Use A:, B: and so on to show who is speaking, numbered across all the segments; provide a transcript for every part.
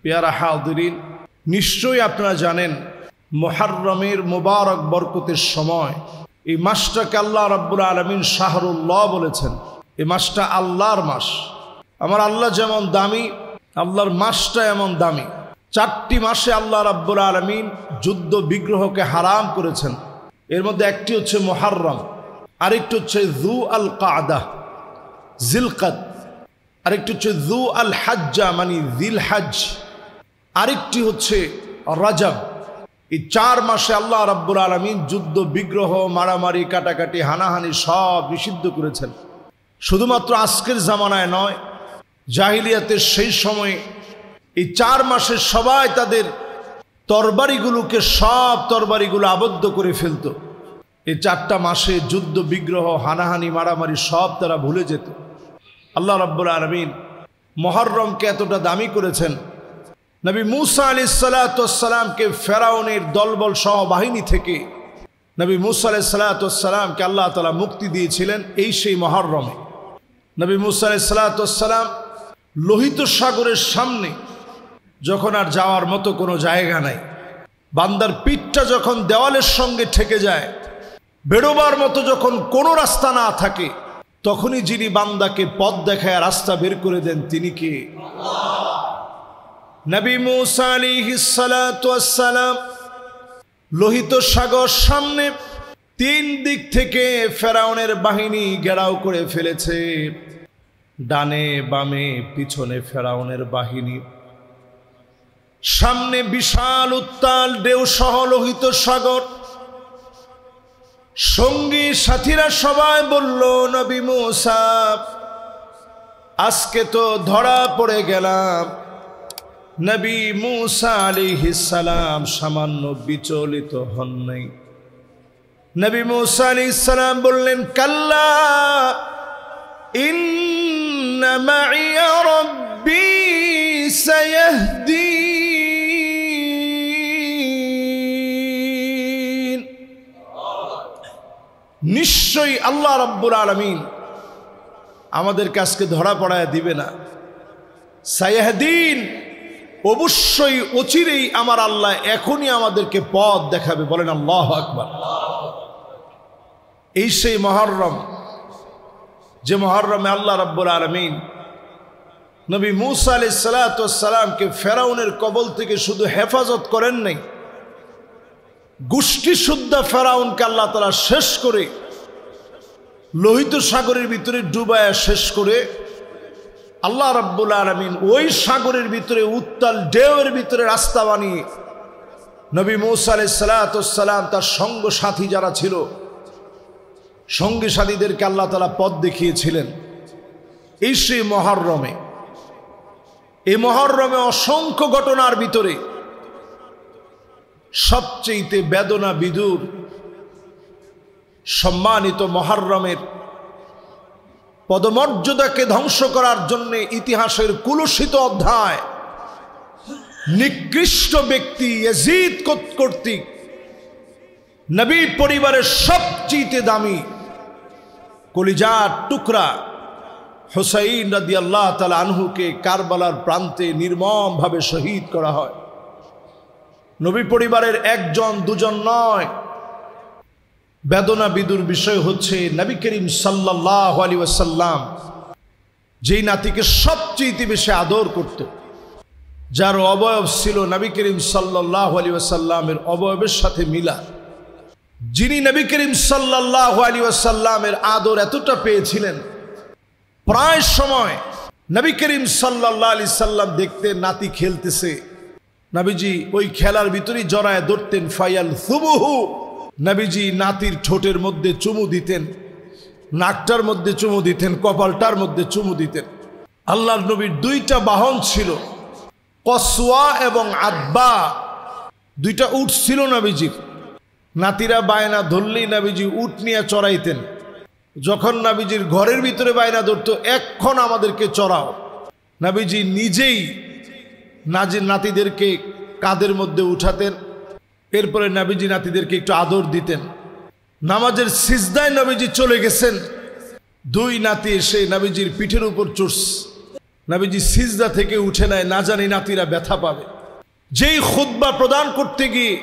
A: পেয়ারা হাজিরিন, নিশ্চয়ই আপনারা জানেন মুহররমের মুবারক বরকতের সময় এই মাসটাকে আল্লাহ রাব্বুল আলামিন শাহরুল্লাহ বলেছেন। এই মাসটা আল্লাহর মাস। আমার আল্লাহ যেমন দামি, আল্লাহর মাসটা এমন দামি। 4টি মাসে আল্লাহ রাব্বুল আলামিন যুদ্ধ বিগ্রহকে হারাম করেছেন। এর মধ্যে একটি হচ্ছে মুহররম, আরেকটি হচ্ছে যু আল কাদা জিলকাদ, আরেকটি হচ্ছে যু আল হাজ্জা মানে জিল হজ, আরেকটি হচ্ছে রজব। এই 4 মাসে আল্লাহ রাব্বুল আলামিন যুদ্ধ বিগ্রহ, মারামারি, কাটাকাটি, হানাহানি সব নিষিদ্ধ করেছেন। শুধুমাত্র আজকের জামানায় নয়, জাহিলিয়াতের সেই সময়ে এই 4 মাসে সবাই তাদের তরবারিগুলোকে, সব তরবারিগুলো আবদ্ধ করে ফেলত। এই 4টা মাসে যুদ্ধ বিগ্রহ, হানাহানি, মারামারি সব তারা ভুলে যেত। আল্লাহ রাব্বুল আলামিন মুহররমকে এতটা দামি করেছেন, নবী মুসা আলাইহিস সালাতু ওয়াস সালামকে ফেরাউনের দলবল সহ বাহিনী থেকে নবী মুসা আলাইহিস সালাতু ওয়াস সালামকে আল্লাহ তাআলা মুক্তি দিয়েছিলেন এই সেই মুহররমে। নবী মুসা আলাইহিস সালাতু ওয়াস সালাম লোহিত সাগরের সামনে যখন আর যাওয়ার মতো কোনো জায়গা নাই, বান্দার পিঠটা যখন দেওয়ালের সঙ্গে ঠেকে যায়, বেরোবার মতো যখন কোনো রাস্তা না থাকে, তখনই যিনি বান্দাকে পথ দেখায়, রাস্তা বের করে দেন, তিনি কে? নবী মুসা আলাইহিস সালাতু ওয়াস সালাম লোহিত সাগর সামনে 3 দিক থেকে ফেরাউনের বাহিনী ঘেরাও করে ফেলেছে। ডানে বামে পিছনে ফেরাউনের বাহিনী, সামনে বিশাল উত্তাল ঢেউ সহ লোহিত সাগর। সঙ্গী সাথীরা সবাই বলল, নবী মুসা আজকে তো ধরা পড়ে গেলাম। নবী মুসা আলাইহিস সালাম সামান্য বিচলিত হন নাই। নবী মুসা আলাইহিস সালাম বললেন, কাল্লা ইন্না মাইয়া রাব্বি সায়াহদিন। নিশ্চয়ই আল্লাহ রাব্বুল আলামিন আমাদেরকে আজকে ধরা পড়ায় দিবে না। সায়াহদিন, অবশ্যই অচিরেই আমার আল্লাহ এখনই আমাদেরকে পথ দেখাবে। বলেন আল্লাহু আকবার। এই সেই মুহররম, যে মুহররমে আল্লাহ রাব্বুল আলামিন নবী মুসা আলাইহিস সালাতু ওয়াস সালামকে ফেরাউনের কবল থেকে শুধু হেফাজত করেন নাই, গোষ্ঠী শুদ্ধা ফেরাউনকে আল্লাহ তাআলা শেষ করে, লোহিত সাগরের ভিতরে ডুবায়া শেষ করে, আল্লাহ রাব্বুল আলামিন ওই সাগরের ভিতরে উত্তাল ঢেউয়ের ভিতরে রাস্তা বানিয়ে নবী মুসা আলাইহিস সালাতু ওয়াস সালাম তার সঙ্গ সাথী যারা ছিল, সঙ্গী সাথীদেরকে আল্লাহ তাআলা পথ দেখিয়েছিলেন। এই সেই মুহররমে, এই মুহররমে অসংখ্য ঘটনার ভিতরে সবচেয়ে বেদনা বিদুর সম্মানিত মুহররমের পদমর্যাদাকে ধ্বংস করার জন্য ইতিহাসের কুলুষিত অধ্যায়, নিকৃষ্ট ব্যক্তি ইয়াজিদ কর্তৃক নবী পরিবারের সবচেয়ে দামি কলিজার টুকরা হুসাইন রাদিয়াল্লাহু তাআলা আনহুকে কারবালার প্রান্তে নির্মমভাবে শহীদ করা হয়। নবী পরিবারের 1জন 2জন নয়, বেদনা বিদুর বিষয় হচ্ছে নবী করিম সাল্লাল্লাহু আলাইহি ওয়াসাল্লাম যেই নাতিকে সবচেয়ে বেশি আদর করত, যার অবয়ব ছিল নবী করিম সাল্লাল্লাহু আলাইহি ওয়াসাল্লামের অবয়বের সাথে মিলা, যিনি নবী করিম সাল্লাল্লাহু আলাইহি ওয়াসাল্লামের আদর এতটা পেয়েছিলেন, প্রায় সময় নবী করিম সাল্লাল্লাহু আলাইহি সাল্লাম দেখতেন নাতি খেলতেছে, নবীজি ওই খেলার ভিতরেই জড়ায় ধরতেন, ফায়াল সুবুহু, নবীজি নাতির ঠোঁটের মধ্যে চুমু দিতেন, নাকটার মধ্যে চুমু দিতেন, কপালটার মধ্যে চুমু দিতেন। আল্লাহর নবীর 2টা বাহন ছিল, কসওয়া এবং আদবা, 2টা উট ছিল নবীজির। নাতিরা বায়না ধরলেই নবীজি উট নিয়ে চড়াইতেন। যখন নবীজির ঘরের ভিতরে বায়না ধরতো, এখন আমাদেরকে চড়াও, নবীজি নিজেই নাতিদেরকে কাঁধের মধ্যে উঠাতেন। এরপরে নবীজি নাতিদেরকে একটু আদর দিতেন। নামাজের সিজদায় নবীজি চলে গেছেন, 2 নাতি এসে নবীজির পিঠের উপর চড়ছে। নবীজি সিজদা থেকে উঠে নেয়, না জানি নাতিরা ব্যথা পাবে। যেই খুতবা প্রদান করতে গিয়ে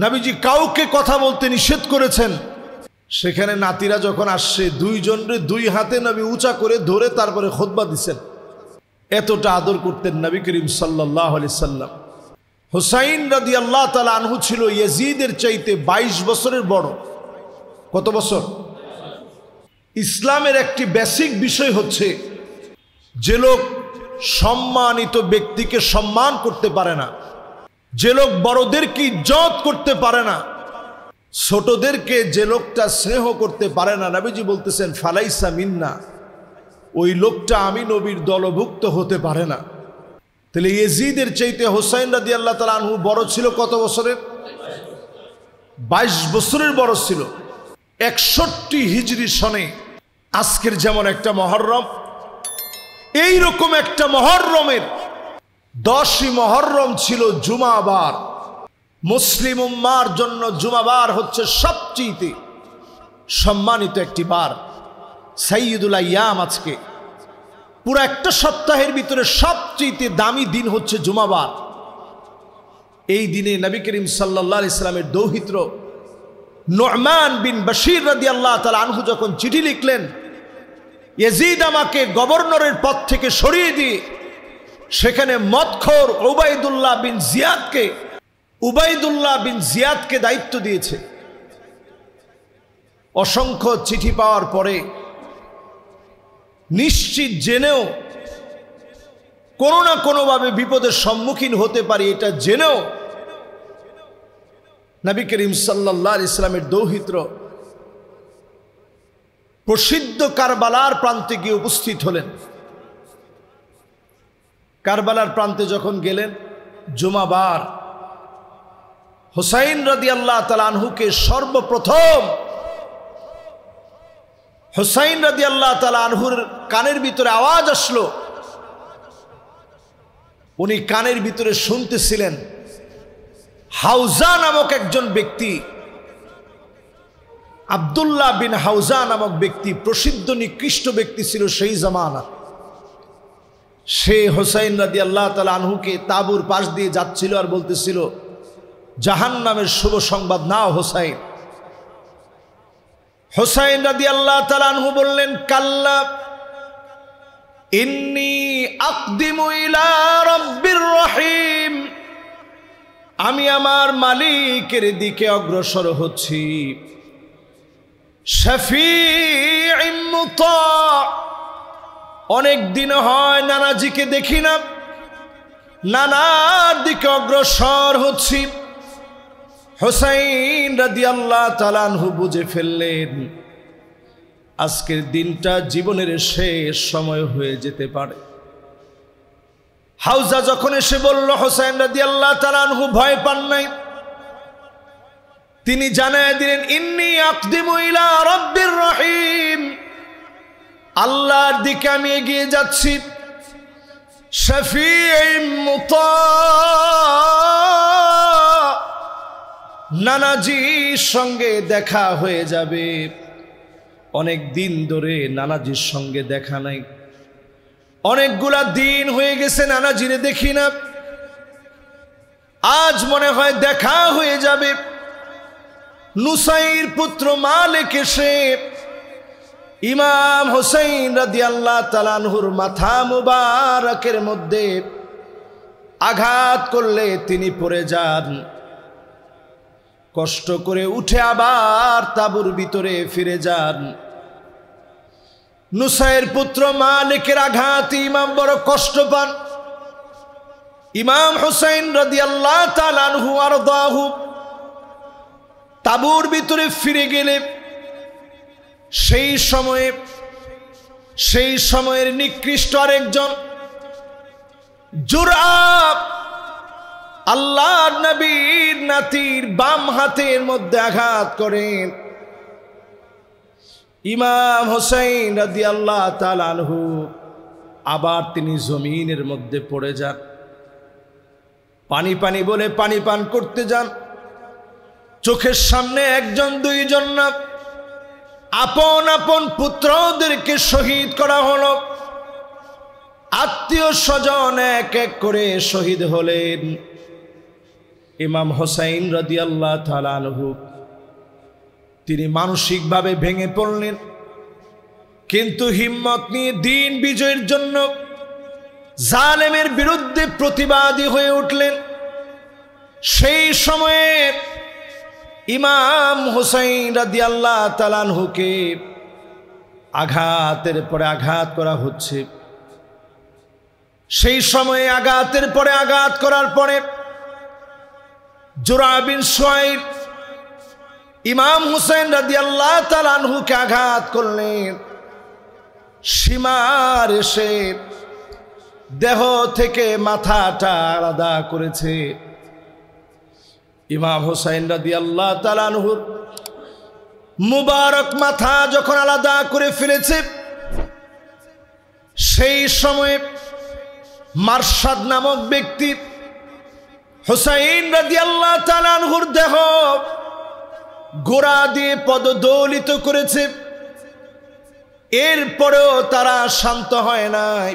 A: নবীজি কাউকে কথা বলতে নিষেধ করেছেন, সেখানে নাতিরা যখন আসছে দুইজনরে দুই হাতে নবী উঁচা করে ধরে তারপরে খুতবা দিচ্ছেন। এতটা আদর করতেন নবী করিম সাল্লাল্লাহু আলাইহি সাল্লাম। হুসাইন রাদিয়াল্লাহু তাআলা আনহু ছিল ইয়াজিদের চাইতে 22 বছরের বড়। কত বছর? ইসলামের একটি বেসিক বিষয় হচ্ছে, যে লোক সম্মানিত ব্যক্তিকে সম্মান করতে পারে না, যে লোক বড়দেরকে ইজ্জত করতে পারে না, ছোটদেরকে যে লোকটা স্নেহ করতে পারে না, নবীজি বলতেছেন ফালাইসা মিন্না, ওই লোকটা আমি নবীর দলভুক্ত হতে পারে না। তাহলে ইয়াজিদের চাইতে হুসাইন রাদিয়াল্লাহু তাআলা আনহু বড় ছিল কত বছরের? 22 বছরের বড় ছিল। 61 হিজরি সনে আজকের যেমন একটা মহররম, এইরকম একটা মহররমের 10ই মহররম ছিল জুমাবার। মুসলিম উম্মার জন্য জুমাবার হচ্ছে সবচেয়ে সম্মানিত একটি বার, সাইয়্যিদুল আইয়াম। আজকে পুরো একটা সপ্তাহের ভিতরে সবচেয়ে দামি দিন হচ্ছে জুমাবার। এই দিনে নবী করিম সাল্লাল্লাহু আলাইহি সাল্লামের দৌহিত্র নু'মান বিন বশীর রাদিয়াল্লাহু তাআলা আনহু যখন চিঠি লিখলেন, ইয়াজিদ আমাকে গভর্নরের পদ থেকে সরিয়ে দিয়ে সেখানে মদখোর উবাইদুল্লাহ বিন জিয়াদকে দায়িত্ব দিয়েছে। অসংখ্য চিঠি পাওয়ার পরে নিশ্চিত জেনেও কোনো না কোনোভাবে বিপদের সম্মুখীন হতে পারি, এটা জেনেও নবী করিম সাল্লাল্লাহু আলাইহি সাল্লামের দৌহিত্র প্রসিদ্ধ কারবালার প্রান্তে গিয়ে উপস্থিত হলেন। কারবালার প্রান্তে যখন গেলেন, জুমাবার হুসাইন রাদিয়াল্লাহু তাআলা আনহুকে সর্বপ্রথম হুসাইন রাদিয়াল্লাহু তাআলা আনহুর কানের ভিতরে আওয়াজ আসলো। উনি কানের ভিতরে শুনতেছিলেন হাউজা নামক একজন ব্যক্তি, আব্দুল্লাহ বিন হাউজা নামক ব্যক্তি, প্রসিদ্ধ নিকৃষ্ট ব্যক্তি ছিল সেই জামানা। সে হুসাইন রাদিয়াল্লাহু তাআলা আনহুকে তাঁবুর পাশ দিয়ে যাচ্ছিল আর বলতেছিল, জাহান্নামের শুভ সংবাদ নাও হুসাইন। হুসাইন রাদিয়াল্লাহু তাআলা আনহু বললেন, কাল্লা ইন্নী আকদিমু ইলা রাব্বির রহিম, আমি আমার মালিকের দিকে অগ্রসর হচ্ছি। শাফিঈম মুতা, অনেক দিন হয় নানাজিকে দেখি না, নানার দিকে অগ্রসর হচ্ছি। হুসাইন রাদিয়াল্লাহু তাআলা আনহু বুঝে ফেললেন আজকের দিনটা জীবনের শেষ সময় হয়ে যেতে পারে। হাউজা যখন এসে বলল, হুসাইন রাদিয়াল্লাহু তাআলা আনহু ভয় পান নাই। তিনি জানায় দিলেন, ইন্নী আকদিমু ইলা রাব্বির রহিম, আল্লাহর দিকে আমি এগিয়ে যাচ্ছি। শাফিঈম মুতা, নানাজির সঙ্গে দেখা হয়ে যাবে। অনেক দিন ধরে নানাজির সঙ্গে দেখা নাই, অনেকগুলা দিন হয়ে গেছে নানাজিরে দেখি না, আজ মনে হয় দেখা হয়ে যাবে। নুসাইর পুত্র মালিক এসে ইমাম হুসাইন রাদিয়াল্লাহু তাআলা আনহুর মাথা মুবারকের মধ্যে আঘাত করলে তিনি পড়ে যান। কষ্ট করে উঠে আবার তাঁবুর ভিতরে ফিরে যান। নুসাইর পুত্র মালিকের আঘাত ইমাম বড় কষ্ট পান। ইমাম হুসাইন রাদিয়াল্লাহু তাআলা আনহু আরদাহু তাঁবুর ভিতরে ফিরে গেলে সেই সময়ের নিকৃষ্ট আরেকজন জুরআব আল্লাহর নবীর নাতির বাম হাতের মধ্যে আঘাত করেন। ইমাম হুসাইন রাদিয়াল্লাহু তাআলা আনহু আবার তিনি জমিনের মধ্যে পড়ে যান। পানি পানি বলে পানি পান করতে যান। চোখের সামনে একজন দুইজন না, আপন আপন পুত্রদেরকে শহীদ করা হলো। আত্মীয় স্বজন এক এক করে শহীদ হলেন। ইমাম হোসাইন রাদিয়াল্লাহু তাআলা আনহু তিনি মানসিকভাবে ভেঙে পড়লেন, কিন্তু হিম্মত নিয়ে দিন বিজয়ের জন্য জালেমের বিরুদ্ধে প্রতিবাদী হয়ে উঠলেন। সেই সময়ে ইমাম হোসাইন রাদিয়াল্লাহু তাআলা আনহুকে আঘাতের পরে আঘাত করা হচ্ছে। সেই সময়ে আঘাতের পরে আঘাত করার পরে জুরা বিন সুয়াইব ইমাম হুসাইন রাদিয়াল্লাহু তাআলা আনহুকে আঘাত করলেন। সীমার এসে দেহ থেকে মাথাটা আলাদা করেছে। ইমাম হুসাইন রাদিয়াল্লাহু তাআলা আনহুর মুবারক মাথা যখন আলাদা করে ফেলেছে, সেই সময়ে মারসাদ নামক ব্যক্তি হুসাইন রাদিয়াল্লাহু তাআলা আনহুর দেহ গোড়া দিয়ে পদদলিত করেছে। এরপরেও তারা শান্ত হয় নাই।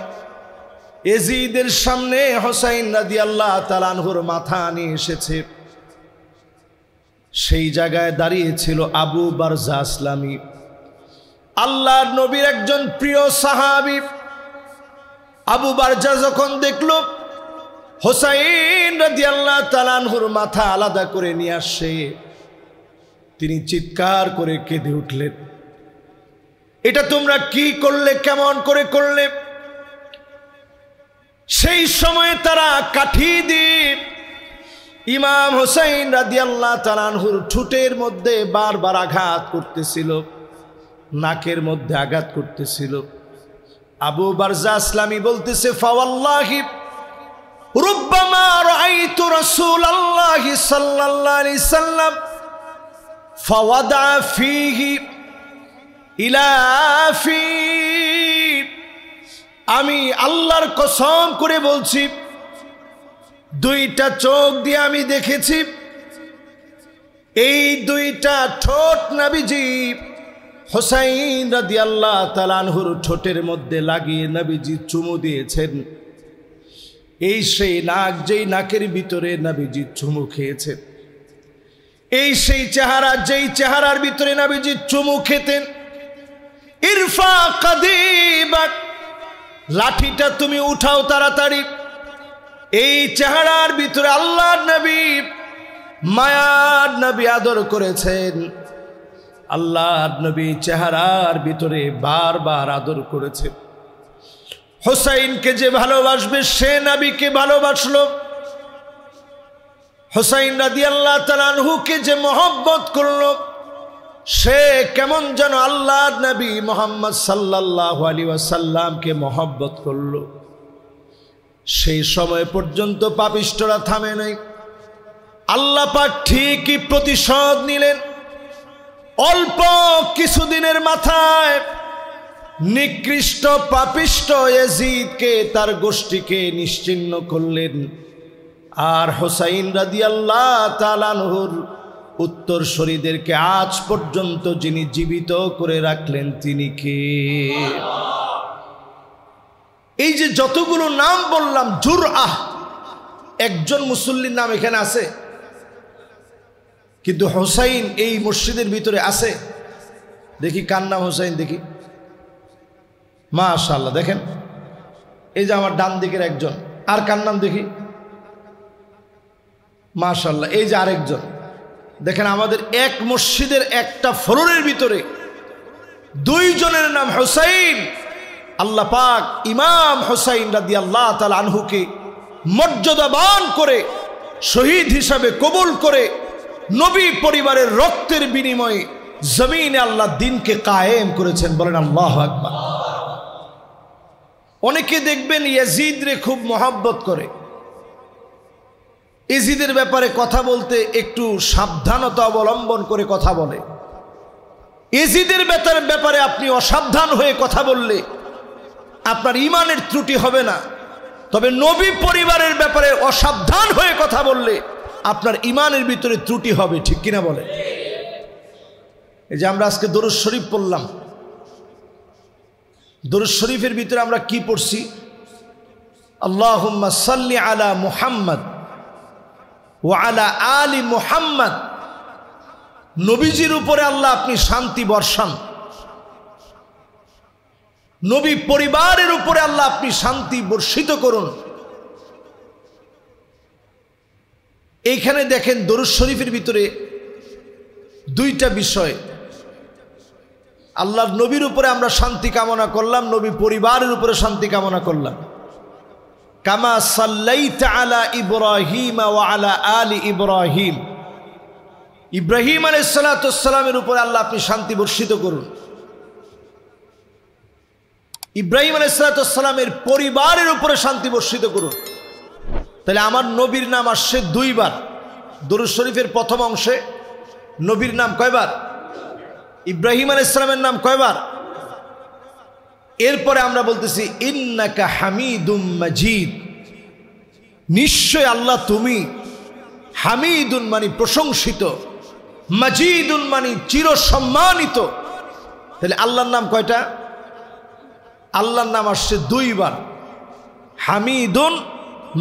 A: এজিদের সামনে হুসাইন রাদিয়াল্লাহু তাআলা আনহুর মাথা নিয়ে এসেছে। সেই জায়গায় দাঁড়িয়েছিল আবু বারজা আসলামী, আল্লাহর নবীর একজন প্রিয় সাহাবী। আবু বারজা যখন দেখল হুসাইন রাদিয়াল্লাহু তাআলা আনহুর মাথা আলাদা করে নিয়ে আসছে, তিনি চিৎকার করে কেঁদে উঠলেন, এটা তোমরা কি করলে, কেমন করে করলে? সেই সময় তারা কাঠি দিয়ে ইমাম হুসাইন রাদিয়াল্লাহু তাআলা আনহুর ঠোঁটের মধ্যে বারবার আঘাত করতেছিল, নাকের মধ্যে আঘাত করতেছিল। আবু বারজা আসলামী বলতেছে, ফাওয়াল্লাহি রুব্বামা রাআইতু রাসূলুল্লাহি সাল্লাল্লাহু আলাইহি সাল্লাম ফাওয়াদা ফীহি ইলা ফী, আমি আল্লাহর কসম করে বলছি, দুইটা চোখ দিয়ে আমি দেখেছি, এই দুইটা ঠোঁট নবীজি হুসাইন রাদিয়াল্লাহু তাআলা আনহুর ঠোঁটের মধ্যে লাগিয়ে নবীজি চুমু দিয়েছেন। এই সেই নাক, যেই নাকের ভিতরে নবীজি চুমু খেয়েছেন। এই সেই চেহারা, যেই চেহারার ভিতরে নবীজি চুমু খেতেন। ইরফা কাদিবাক, লাঠিটা তুমি উঠাও তাড়াতাড়ি। এই চেহারার ভিতরে আল্লাহর নবী, মায়ার নবী আদর করেছেন। আল্লাহর নবী চেহারার ভিতরে বারবার আদর করেছেন। হুসাইনকে যে ভালোবাসবে সে নবীকে ভালোবাসলো। হুসাইন রাদিয়াল্লাহু তাআলা আনহুকে যে মহব্বত করলো, সে কেমন যেন আল্লাহর নবী মুহাম্মদ সাল্লাল্লাহু আলাইহি ওয়াসাল্লামকে মহব্বত করলো। সেই সময় পর্যন্ত পাপিষ্ঠরা থামে নাই। আল্লাহ পাক ঠিকই প্রতিশোধ নিলেন। অল্প কিছুদিনের মাথায় নিকৃষ্ট পাপিষ্ঠ ইয়াজিদকে, তার গোষ্ঠীকে নিশ্চিহ্ন করলেন। আর হুসাইন রাদিয়াল্লাহু তাআলা আনহুর উত্তরসূরিদেরকে আজ পর্যন্ত যিনি জীবিত করে রাখলেন তিনি কে? এই যে যতগুলো নাম বললাম, জুরআহ, একজন মুসল্লির নাম এখানে আছে, কিন্তু হুসাইন এই মসজিদের ভিতরে আছে। দেখি কার নাম হুসাইন, দেখি। মাশাআল্লাহ, দেখেন এই যে আমার ডান দিকের একজন। আর কার নাম দেখি? মাশাআল্লাহ, এই যে আরেকজন। দেখেন আমাদের এক মসজিদের একটা ফ্লোরের ভিতরে দুইজনের নাম হুসাইন। আল্লাহ পাক ইমাম হুসাইন রাদিয়াল্লাহু তাআলা আনহুকে মর্যাদাবান করে শহীদ হিসাবে কবুল করে নবী পরিবারের রক্তের বিনিময়ে জমিনে আল্লাহ দিনকে কায়েম করেছেন। বলেন আল্লাহু আকবার। অনেকে দেখবেন ইয়াজিদরে খুব মহব্বত করে। ইয়াজিদের ব্যাপারে কথা বলতে একটু সাবধানতা অবলম্বন করে কথা বলে। ইয়াজিদের ব্যাপারে আপনি অসাবধান হয়ে কথা বললে আপনার ঈমানের ত্রুটি হবে না, তবে নবী পরিবারের ব্যাপারে অসাবধান হয়ে কথা বললে আপনার ঈমানের ভিতরে ত্রুটি হবে। ঠিক কিনা বলে? এই যে আমরা আজকে দরুদ শরীফ পড়লাম, দরুদ শরীফের ভিতরে আমরা কি পড়ছি? আল্লাহুম্মা সাল্লি আলা মুহাম্মদ ওয়া আলা আলি মুহাম্মদ। নবীজির উপরে আল্লাহ আপনি শান্তি বর্ষান, নবী পরিবারের উপরে আল্লাহ আপনি শান্তি বর্ষিত করুন। এইখানে দেখেন দরুদ শরীফের ভিতরে দুইটা বিষয়। আল্লাহর নবীর উপরে আমরা শান্তি কামনা করলাম, নবী পরিবারের উপরে শান্তি কামনা করলাম। কামা সাল্লাইতা আলা ইব্রাহিম ওয়া আলা আলি ইব্রাহিম, ইব্রাহিম আলাইহিস সালাতু ওয়াস সালামের উপরে আল্লাহ আপনি শান্তি বর্ষিত করুন। ইব্রাহিম আলাইহিস সালাতু ওয়াস সালামের পরিবারের উপরে শান্তি বর্ষিত করুন। তাহলে আমার নবীর নাম আসছে দুইবার। দরুদ শরীফের প্রথম অংশে নবীর নাম কয়বার? ইব্রাহিম আলাইহিস সালামের নাম কয়বার? এরপরে আমরা বলতেছি ইন্নাকা হামিদুম মাজিদ, নিশ্চয় আল্লাহ তুমি হামিদুন মানে প্রশংসিত, মাজিদুন মানে চিরসম্মানিত। তাহলে আল্লাহর নাম কয়টা? আল্লাহর নাম আসছে দুইবার, হামিদুন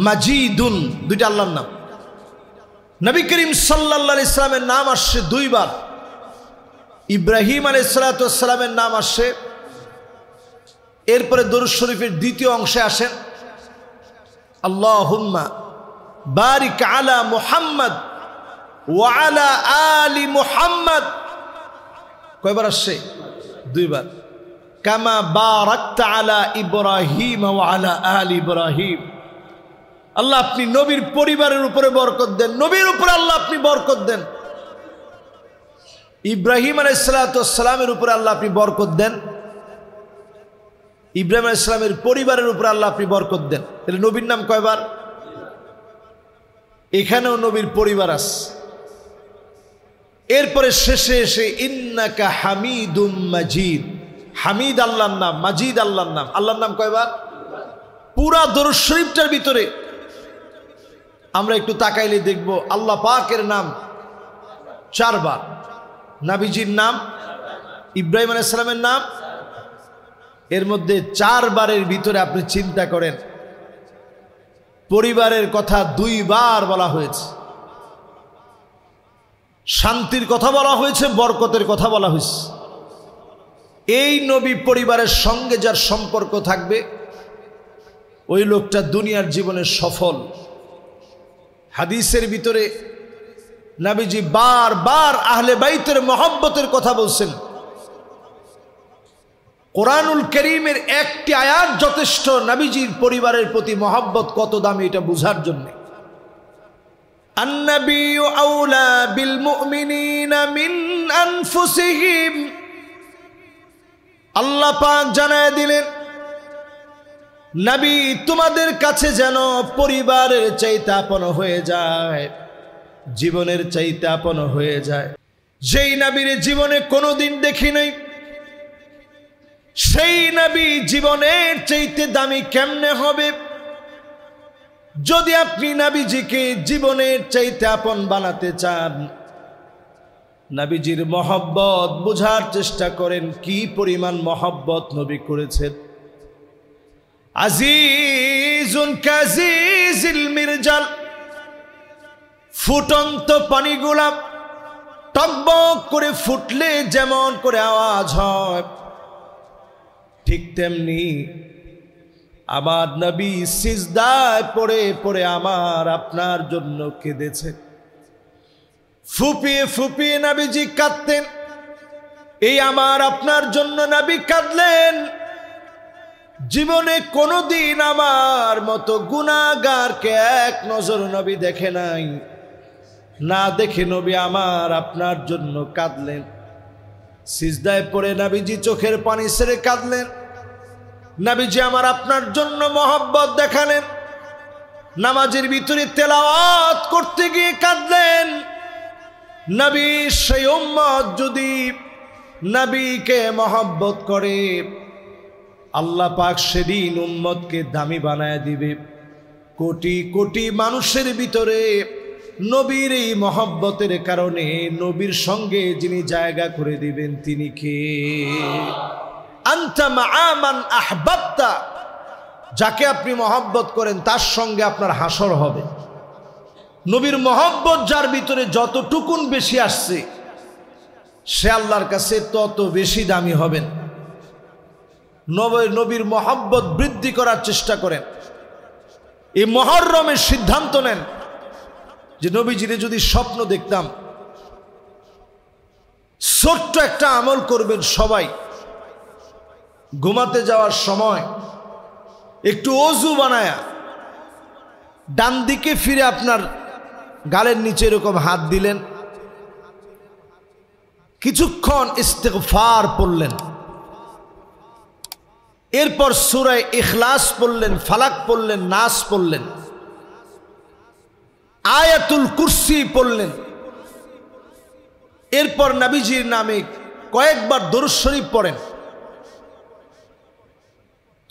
A: মাজিদুন, দুইটা আল্লাহর নাম। নবী করিম সাল্লাল্লাহু আলাইহি সাল্লামের নাম আসছে দুইবার। ইব্রাহিম আলাইহিস সালাতু ওয়াস সালামের নাম আসছে। এরপরে দরুদ শরীফের দ্বিতীয় অংশে আসেন আল্লাহুম্মা বারিক আলা মুহাম্মদ ওয়া আলা আলি মুহাম্মদ। কয়বার আসছে? দুইবার। কামা বারাকতা আলা ইব্রাহিম ওয়া আলা আলি ইব্রাহিম, আল্লাহ আপনি নবীর পরিবারের উপরে বরকত দেন, নবীর উপরে আল্লাহ আপনি বরকত দেন। ইব্রাহিম আলাইহিস সালাতু ওয়াস সালামের উপরে আল্লাহ আপনি বরকত দেন, ইব্রাহিম আলাইহিস সালামের পরিবারের উপরে আল্লাহ আপনি বরকত দেন। তাহলে নবীর নাম কয়বার? এখানেও নবীর পরিবার আছে। এরপরে শেষে এসে ইন্নাকা হামিদুম মাজিদ, হামিদ আল্লাহর নাম, মাজিদ আল্লাহর নাম। আল্লাহর নাম কয়বার? পুরা দরুদ শরীফটার ভিতরে আমরা একটু তাকাইলে দেখব আল্লাহ পাকের নাম 4 বার, নবীজির নাম, ইব্রাহিম আলাইহিস সালামের নাম। এর মধ্যে 4 বারের ভিতরে আপনি চিন্তা করেন পরিবারের কথা 2 বার বলা হয়েছে, শান্তির কথা বলা হয়েছে, বরকতের কথা বলা হয়েছে। এই নবী পরিবারের সঙ্গে যার সম্পর্ক থাকবে ওই লোকটা দুনিয়ার জীবনে সফল। হাদিসের ভিতরে নবীজি বারবার আহলে বাইতের মহব্বতের কথা বলছেন। কোরআনুল কারীমের একটি আয়াত যথেষ্ট নবীজির পরিবারের প্রতি মহব্বত কত দামি এটা বোঝার জন্য। আন-নাবিয়্যু আওলা বিল মুমিনিনা মিন আনফুসিহিম, আল্লাহ পাক জানায় দিলেন নবী তোমাদের কাছে যেন পরিবারের চাইতে আপন হয়ে যায়, জীবনের চাইতে আপন হয়ে যায়। যেই নবীর জীবনে কোনোদিন দেখি নাই, সেই নবী জীবনের চাইতে দামি কেমনে হবে? যদি আপনি নবীজিকে জীবনের চাইতে আপন বানাতে চান, নবীজির মহব্বত বুঝার চেষ্টা করেন, কি পরিমাণ মহব্বত নবী করেছেন। আজিজুন কাজিজিল মিরজাল, ফুটন্ত পানিগুলা টকবক করে ফুটলে যেমন করে আওয়াজ হয়, ঠিক তেমনি আমার নবী সিজদায় পড়ে পড়ে আমার আপনার জন্য কেঁদেছে। ফুপিয়ে ফুপিয়ে নবীজি কাঁদতেন। এই আমার আপনার জন্য নবী কাঁদলেন। জীবনে কোনোদিন আমার মতো গুনাহগারকে এক নজর নবী দেখে নাই, না দেখে নবী আমার আপনার জন্য কাঁদলেন। সিজদায় পড়ে নবীজি চোখের পানি ছেড়ে কাঁদলেন। নবীজি আমার আপনার জন্য মহব্বত দেখালেন। নামাজের ভিতরে তেলাওয়াত করতে গিয়ে কাঁদলেন। নবী সেই উম্মত যদি নবীকে মহব্বত করে, আল্লাহ পাক সেদিন উম্মতকে দামি বানায় দিবে। কোটি কোটি মানুষের ভিতরে নবীর এই মহব্বতের কারণে নবীর সঙ্গে যিনি জায়গা করে দিবেন তিনি কে? আনতা মা মান আহবাবতা, যাকে আপনি মহব্বত করেন তার সঙ্গে আপনার হাসর হবে। নবীর মহব্বত যার ভিতরে যতটুকুন বেশি আসছে সে আল্লাহর কাছে তত বেশি দামি হবেন। নবীর মহব্বত বৃদ্ধি করার চেষ্টা করেন। এই মুহররমের সিদ্ধান্ত নেন যে নবীজিরে যদি স্বপ্ন দেখতাম, ছোট্ট একটা আমল করবেন সবাই। ঘুমাতে যাওয়ার সময় একটু ওযু বানায়া ডান দিকে ফিরে আপনার গালের নিচে এরকম হাত দিলেন, কিছুক্ষণ ইস্তিগফার পড়লেন, এরপর সূরা ইখলাস পড়লেন, ফালাক পড়লেন, নাস পড়লেন, আয়াতুল কুরসি পড়লেন, এরপর নবীজির নামে কয়েকবার দরুদ শরীফ পড়েন।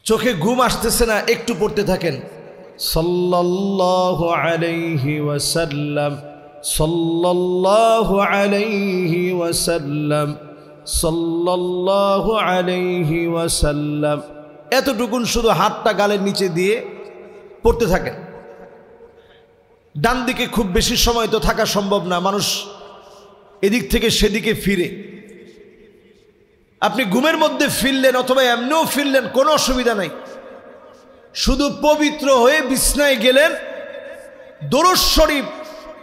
A: চোখে ঘুম আসতেছে না, একটু পড়তে থাকেন, সাল্লাল্লাহু আলাইহি ওয়াসাল্লাম, সাল্লাল্লাহু আলাইহি ওয়াসাল্লাম, সাল্লাল্লাহু আলাইহি ওয়াসাল্লাম। এতটুকুন শুধু হাতটা গালের নিচে দিয়ে পড়তে থাকেন। ডান দিকে খুব বেশি সময় তো থাকা সম্ভব না, মানুষ এদিক থেকে সেদিকে ফিরে। আপনি ঘুমের মধ্যে ফিরলেন অথবা এমনিও ফিরলেন, কোনো অসুবিধা নাই। শুধু পবিত্র হয়ে বিছনায় গেলেন, দরুদ শরীফ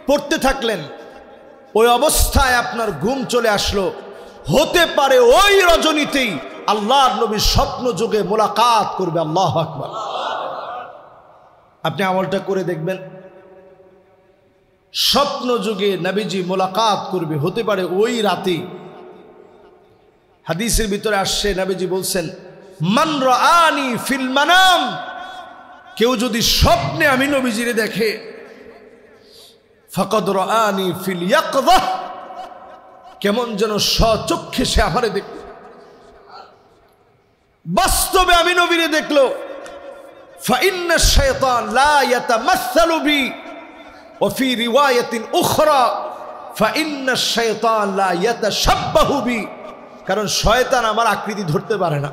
A: পড়তে থাকলেন, ওই অবস্থায় আপনার ঘুম চলে আসলো। হতে পারে ওই রজনীতেই আল্লাহর নবীর স্বপ্ন যোগে মোলাকাত করবে। আল্লাহু আকবার। আপনি আমলটা করে দেখবেন, স্বপ্ন যুগে নবীজি মোলাকাত করবে, হতে পারে ওই রাতেই। হাদিসের ভিতরে আসছে, নবীজি বলছেন, মান রাআনি ফিল মানাম, কেউ যদি স্বপ্নে আমি নবীজিরে দেখে, ফাকাদ রাআনি ফিল ইয়াকযা, কেমন যেন স্বচক্ষে সে আমারে দেখল, বাস্তবে আমি নবীরে দেখলো। ফাইন্না শাইতান লা ইয়াতামাসসালু বি ওয়া ফি রিওয়ায়াতিন উখরা ফাইন্না শাইতান লা ইয়াতাশাব্বাহু বি, কারণ শয়তান আমার আকৃতি ধরতে পারে না।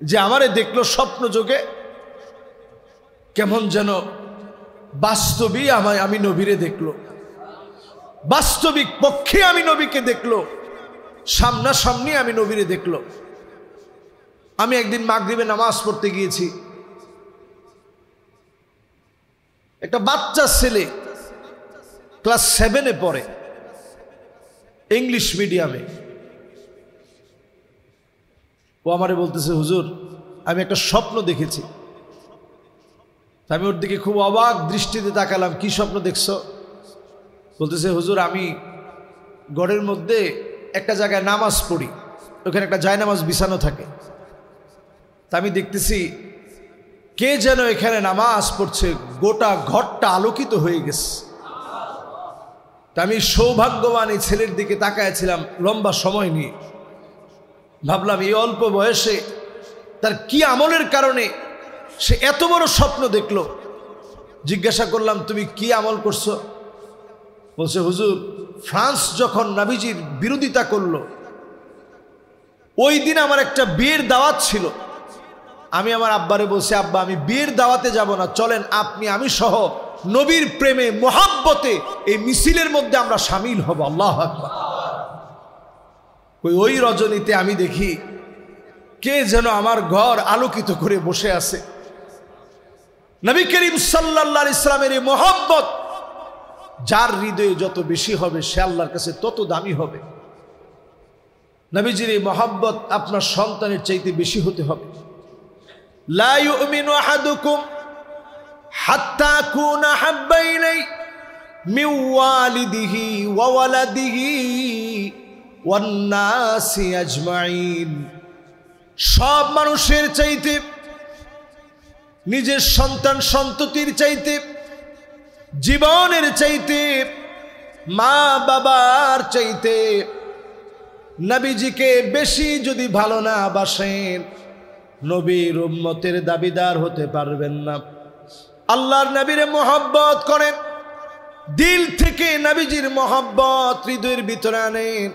A: যে আমারে দেখলো স্বপ্ন যোগে, কেমন যেন বাস্তবিক আমি নবীরে দেখলো, বাস্তবিক পক্ষে আমি নবীকে দেখলো, সামনাসামনি আমি নবীরে দেখলো। আমি একদিন মাগরিবে নামাজ পড়তে গিয়েছি, একটা বাচ্চা ছেলে ক্লাস 7-এ পড়ে, ইংলিশ মিডিয়ামে। ও আমারে বলতেছে, হুজুর আমি একটা স্বপ্ন দেখেছি। আমি ওর দিকে খুব অবাক দৃষ্টিতে তাকালাম, কি স্বপ্ন দেখছো? বলতেছে, হুজুর আমি ঘরের মধ্যে একটা জায়গায় নামাজ পড়ি, ওখানে একটা জায়নামাজ বিছানো থাকে, তা আমি দেখতেছি কে যেন এখানে নামাজ পড়ছে, গোটা ঘরটা আলোকিত হয়ে গেছে। তা আমি সৌভাগ্যবান এই ছেলের দিকে তাকায়াছিলাম লম্বা সময় নিয়ে। ভাবলাম এই অল্প বয়সে তার কি আমলের কারণে সে এত বড় স্বপ্ন দেখলো। জিজ্ঞাসা করলাম, তুমি কি আমল করছো? বলছে, হুজুর ফ্রান্স যখন নবীজির বিরোধিতা করলো, ওই দিন আমার একটা বিয়ের দাওয়াত ছিল। আমি আমার আব্বারে বলছি, আব্বা আমি বিয়ের দাওয়াতে যাব না, চলেন আপনি আমি সহ নবীর প্রেমে মোহাব্বতে এই মিছিলের মধ্যে আমরা শামিল হব। আল্লাহু আকবার। ওই রজনীতে আমি দেখি কে যেন আমার ঘর আলোকিত করে বসে আছে। নবী করিম সাল্লাল্লাহু আলাইহি সাল্লামের এই মোহাব্বত যার হৃদয়ে যত বেশি হবে সে আল্লাহর কাছে তত দামি হবে। নবীজির এই মোহাব্বত আপনার সন্তানের চাইতে বেশি হতে হবে। লা ইউমিনু আহাদুকুম হাত্তা আকুনা হাব্বা ইলাইহি মিন ওয়ালিদিহি ওয়া ওয়ালাদিহি ওয়ান নাসি আজমাইন। সব মানুষের চাইতে, নিজের সন্তান সন্ততির চাইতে, জীবনের চাইতে, মা বাবার চাইতে নবীজিকে বেশি যদি ভালো না বাসেন, নবীর উম্মতের দাবিদার হতে পারবেন না। আল্লাহর নবীরে মোহাব্বত করেন, দিল থেকে নবীজির মোহাব্বত হৃদয়ের ভিতরে আনেন।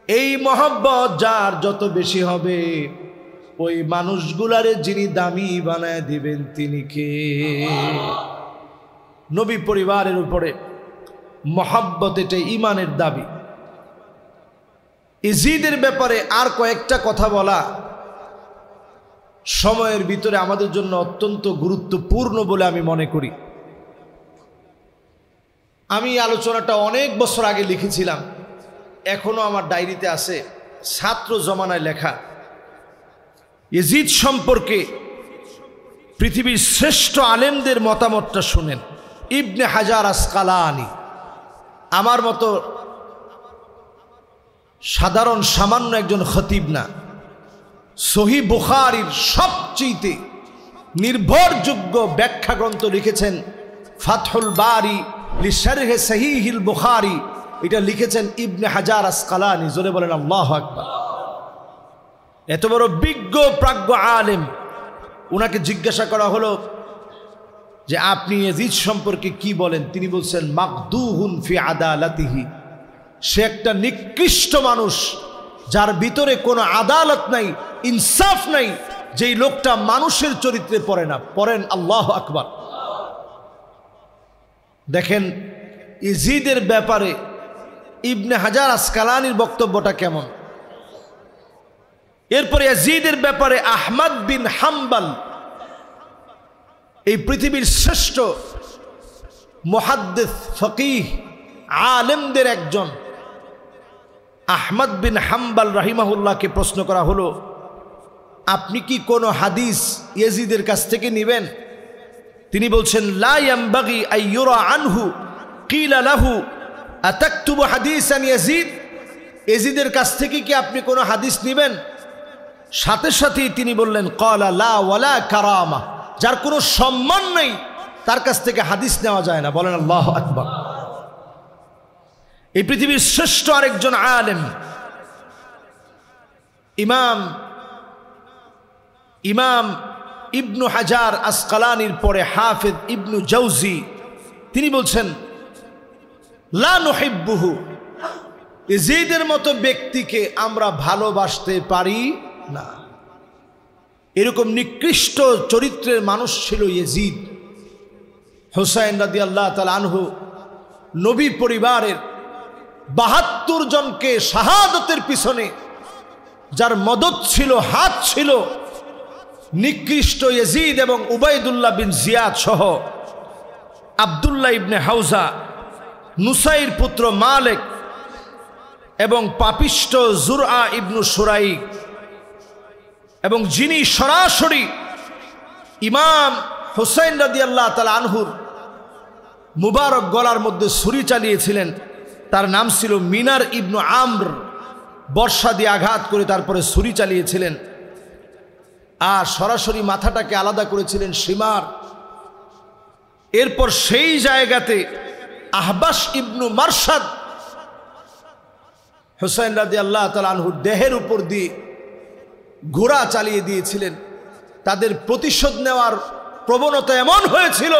A: এই মোহাব্বত যার যত বেশি হবে ওই মানুষগুলারে যিনি দামি বানায় দিবেন তিনি কে? নবী পরিবারের উপরে মহাব্বত, এটা ঈমানের দাবি। ইজিদের ব্যাপারে আর কয়েকটা কথা বলা সময়ের ভিতরে আমাদের জন্য অত্যন্ত গুরুত্বপূর্ণ বলে আমি মনে করি। আমি আলোচনাটা অনেক বছর আগে লিখেছিলাম, এখনো আমার ডায়েরিতে আছে, ছাত্র জমানায় লেখা। ইজিদ সম্পর্কে পৃথিবীর শ্রেষ্ঠ আলেমদের মতামতটা শুনেন। ইবনে হাজার আসকালানি, আমার মতো সাধারণ সামান্য একজন খতিব না, সহিহ বুখারীর সবচেয়ে নির্ভরযোগ্য ব্যাখ্যা গ্রন্থ লিখেছেন ফাতহুল বারি লিশারহে সহিহিল বুখারী, এটা লিখেছেন ইবনে হাজার আসকালানি। জোরে বলেন আল্লাহু আকবার। এত বড় বিজ্ঞ প্রাজ্ঞ আলেম, ওনাকে জিজ্ঞাসা করা হলো যে আপনি ইয়াজিদ সম্পর্কে কি বলেন? তিনি বলছেন মাকদুহুন ফি আদালাতিহি, সে একটা নিকৃষ্ট মানুষ যার ভিতরে কোনো আদালত নাই, ইনসাফ নাই, যেই লোকটা মানুষের চরিত্রে পড়ে না। পড়েন আল্লাহু আকবার। দেখেন ইজিদের ব্যাপারে ইবনে হাজার আসকালানির বক্তব্যটা কেমন। এরপরে ইয়াজিদের ব্যাপারে আহমদ বিন হাম্বল, এই পৃথিবীর শ্রেষ্ঠ মুহাদ্দিস ফকিহ আলেমদের একজন আহমদ বিন হাম্বল রাহিমাহুল্লাহকে প্রশ্ন করা হলো, আপনি কি কোনো হাদিস ইয়াজিদের কাছ থেকে নেবেন? তিনি বলছেন লা ইয়ামবাগি আইয়ুরা আনহু কিলা লাহু আতাকতুবু হাদিসান ইয়াজিদ, ইয়াজিদের কাছ থেকে কি আপনি কোনো হাদিস নেবেন? সাথে সাথেই তিনি বললেন ক্বালা লা ওয়ালা কারামা, যার কোনো সম্মান নেই তার কাছ থেকে হাদিস নেওয়া যায় না। বলেন আল্লাহু আকবার। এই পৃথিবীর শ্রেষ্ঠ আরেকজন আলেম ইমাম ইবনু হাজার আসকালানির পরে হাফিজ ইবনু জাওজি, তিনি বলছেন লা নুহিব্বুহু, ইয়াজিদের মতো ব্যক্তিকে আমরা ভালোবাসতে পারি না। এরকম নিকৃষ্ট চরিত্রের মানুষ ছিল ইয়াজিদ। হুসাইন রাদিয়াল্লাহু তাআলা আনহু নবী পরিবারের ৭২ জনকে শাহাদতের পিছনে যার মদদ ছিল, হাত ছিল, নিকৃষ্ট ইয়াজিদ এবং উবাইদুল্লাহ বিন জিয়াদ সহ আব্দুল্লাহ ইবনে হাউজা, নুসাইর পুত্র মালিক এবং পাপিষ্ট জুরআ ইবনু সুরাইক, এবং যিনি সরাসরি ইমাম হুসাইন রাদিয়াল্লাহু তাআলা আনহুর মুবারক গলার মধ্যে ছুরি চালিয়েছিলেন, তার নাম ছিল মিনার ইবনু আমর। বর্ষা দিয়ে আঘাত করে তারপরে ছুরি চালিয়েছিলেন, আর সরাসরি মাথাটাকে আলাদা করেছিলেন সীমার। এরপর সেই জায়গাতে আহবাস ইবনু মারসাদ হুসাইন রাদিয়াল্লাহু তাআলা আনহুর দেহের উপর দিয়ে ঘোড়া চালিয়ে দিয়েছিলেন। তাদের প্রতিশোধ নেওয়ার প্রবণতা এমন হয়েছিল,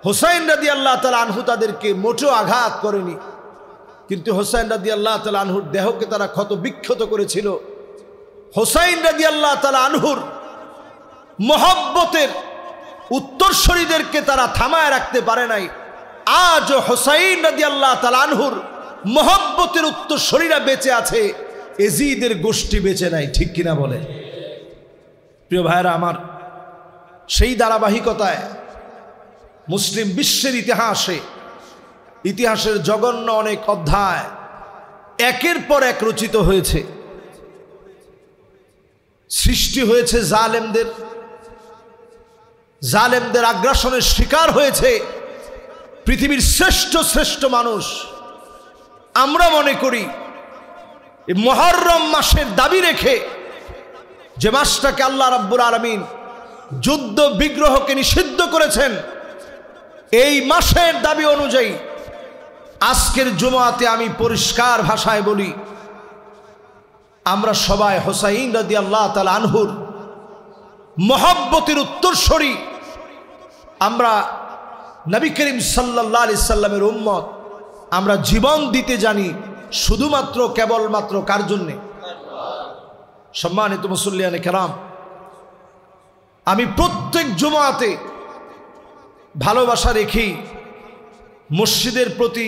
A: হুসাইন রাদিয়াল্লাহু তাআলা আনহু তাদেরকে মোটেও আঘাত করেনি, কিন্তু হুসাইন রাদিয়াল্লাহু তাআলা আনহুর দেহকে তারা ক্ষত বিক্ষত করেছিল। হুসাইন রাদিয়াল্লাহু তাআলা আনহুর মহব্বতের উত্তরসূরিদেরকে তারা থামায় রাখতে পারে নাই। আজও হুসাইন রাদিয়াল্লাহু তাআলা আনহুর মহব্বতের উত্তরসূরিরা বেঁচে আছে, ইয়াজিদের গোষ্ঠী বেঁচে নাই। ঠিক কিনা বলে? প্রিয় ভাইরা আমার, সেই ধারাবাহিকতায় মুসলিম বিশ্বের ইতিহাসের জঘন্য অনেক অধ্যায় একের পর এক রচিত হয়েছে। সৃষ্টি হয়েছে জালেমদের আগ্রাসনের শিকার হয়েছে পৃথিবীর শ্রেষ্ঠ মানুষ। আমরা মনে করি এই মুহররম মাসের দাবি রেখে, যে মাসটাকে আল্লাহ রাব্বুল আলামিন যুদ্ধ বিগ্রহকে নিষিদ্ধ করেছেন, এই মাসের দাবি অনুযায়ী আজকের জুমাতে আমি পরিষ্কার ভাষায় বলি, আমরা সবাই হুসাইন রাদিয়াল্লাহু তাআলা আনহুর মহব্বতের উত্তরসূরি। আমরা নবী করিম সাল্লাল্লাহু আলাইহি সাল্লামের উম্মত। আমরা জীবন দিতে জানি শুধুমাত্র কেবলমাত্র কার জন্যে? সম্মানিত মুসল্লিয়ানে কেরাম, আমি প্রত্যেক জুমাতে ভালোবাসা রেখেই মসজিদের প্রতি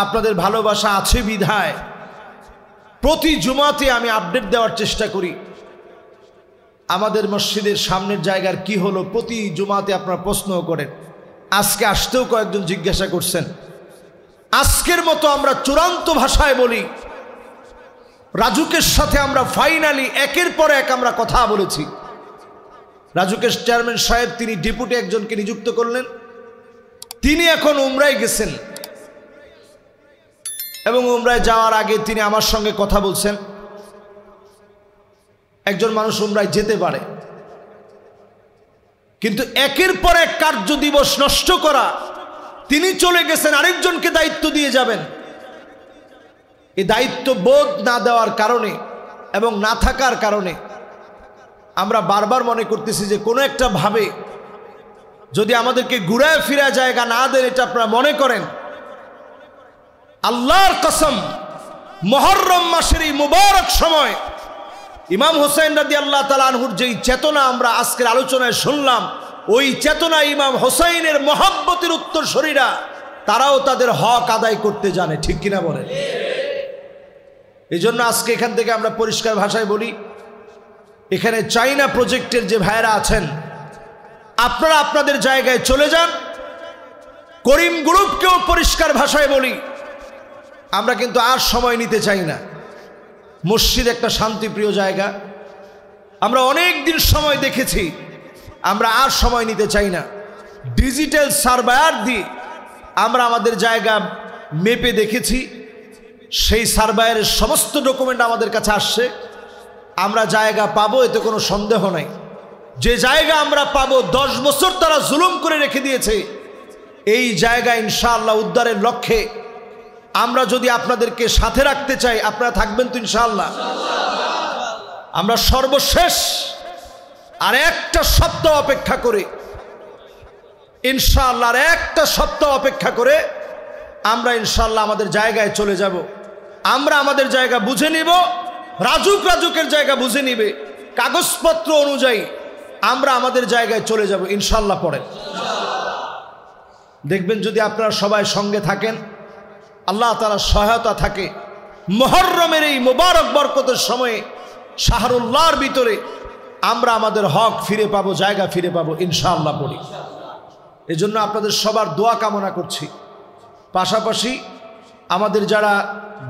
A: আপনাদের ভালোবাসা আছে বিধায় প্রতি জুমাতে আমি আপডেট দেওয়ার চেষ্টা করি। আমাদের মসজিদের সামনের জায়গার কি হলো প্রতি জুমাতে আপনারা প্রশ্ন করেন। আজকে আসতেও কয়েকজন জিজ্ঞাসা করছেন। আজকের মতো আমরা চূড়ান্ত ভাষায় বলি, রাজুকের সাথে আমরা ফাইনালি একের পর এক আমরা কথা বলেছি। রাজুকের চেয়ারম্যান সাহেব তিনি ডেপুটি একজনকে নিযুক্ত করলেন, তিনি এখন উমরায় গেছেন এবং উমরায় যাওয়ার আগে তিনি আমার সঙ্গে কথা বলছেন। একজন মানুষ উমরায় যেতে পারে, কিন্তু একের পর এক কার্য দিবস নষ্ট করা, তিনি চলে গেছেন আরেকজনকে দায়িত্ব দিয়ে যাবেন। এই দায়িত্ব বোধ না দেওয়ার কারণে এবং না থাকার কারণে আমরা বারবার মনে করতেছি যে কোনো একটা ভাবে যদি আমাদেরকে ঘুরায় ফিরা জায়গা না দেন, এটা আপনারা মনে করেন। আল্লাহর কসম, মুহররম মাসের এই মুবারক সময় ইমাম হোসেন রাদিয়াল্লাহু তাআলা আনহুর যেই চেতনা আমরা আজকের আলোচনায় শুনলাম, ওই চেতনা ইমাম হোসেনের মহব্বতের উত্তরসূরিরা তারাও তাদের হক আদায় করতে জানে, ঠিক কিনা বলেন? এই জন্য আজকে এখান থেকে আমরা পরিষ্কার ভাষায় বলি, এখানে চাইনা প্রজেক্টের যে ভাইয়েরা আছেন, আপনারা আপনাদের জায়গায় চলে যান। করিম গ্রুপকেও পরিষ্কার ভাষায় বলি, আমরা কিন্তু আর সময় নিতে চাই না। মসজিদ একটা শান্তিপ্রিয় জায়গা, আমরা অনেক দিন সময় দেখেছি, আমরা আর সময় নিতে চাই না। ডিজিটাল সার্ভায়ার দিয়ে আমরা আমাদের জায়গা মেপে দেখেছি, সেই সার্ভায়ারের সমস্ত ডকুমেন্ট আমাদের কাছে আসছে। আমরা জায়গা পাবো, এতে কোনো সন্দেহ নাই। যে জায়গা আমরা পাবো 10 বছর তারা জুলুম করে রেখে দিয়েছে, এই জায়গা ইনশাআল্লাহ উদ্ধারের লক্ষ্যে আমরা যদি আপনাদেরকে সাথে রাখতে চাই, আপনারা থাকবেন তো ইনশাআল্লাহ? আমরা সর্বশেষ আর একটা সপ্তাহ অপেক্ষা করে, ইনশাআল্লাহ আর একটা সপ্তাহ অপেক্ষা করে আমরা ইনশাআল্লাহ আমাদের জায়গায় চলে যাব। আমরা আমাদের জায়গা বুঝে নিব, রাজুকের জায়গা বুঝে নিবে, কাগজপত্র অনুযায়ী আমরা আমাদের জায়গায় চলে যাব ইনশাআল্লাহ। পরে দেখবেন যদি আপনারা সবাই সঙ্গে থাকেন, আল্লাহ তাআলার সহায়তা থাকে, মুহররমের এই মুবারক বরকতের সময়ে শাহরুল্লাহর ভিতরে আমরা আমাদের হক ফিরে পাবো, জায়গা ফিরে পাবো ইনশাআল্লাহ পড়ি। এজন্য আপনাদের সবার দোয়া কামনা করছি। পাশাপাশি আমাদের যারা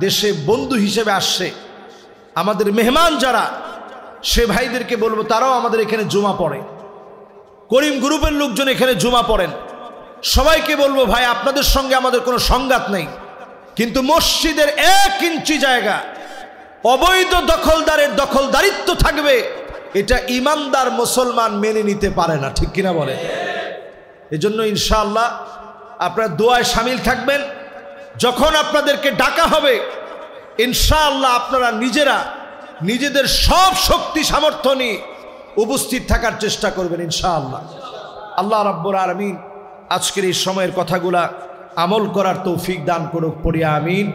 A: দেশে বন্ধু হিসেবে আসছে, আমাদের মেহমান যারা, সে ভাইদেরকে বলবো তারাও আমাদের এখানে জুমা পড়ে। করিম গ্রুপের লোকজন এখানে জুমা পড়েন। সবাইকে বলবো ভাই, আপনাদের সঙ্গে আমাদের কোনো সংঘাত নেই, কিন্তু মসজিদের 1 ইঞ্চি জায়গা অবৈধ দখলদারের দখলদারিত্ব থাকবে, এটা ইমানদার মুসলমান মেনে নিতে পারে না, ঠিক কিনা বলে? এজন্য ইনশাআল্লাহ আপনারা দোয়ায় শামিল থাকবেন। যখন আপনাদেরকে ডাকা হবে ইনশাআল্লাহ আপনারা নিজেরা নিজেদের সব শক্তি সামর্থ্য নিয়ে উপস্থিত থাকার চেষ্টা করবেন ইনশাআল্লাহ। আল্লাহ রাব্বুল আলামিন আজকের এই সময়ের কথাগুলা আমল করার তৌফিক দান করুক, পড়ি আমিন।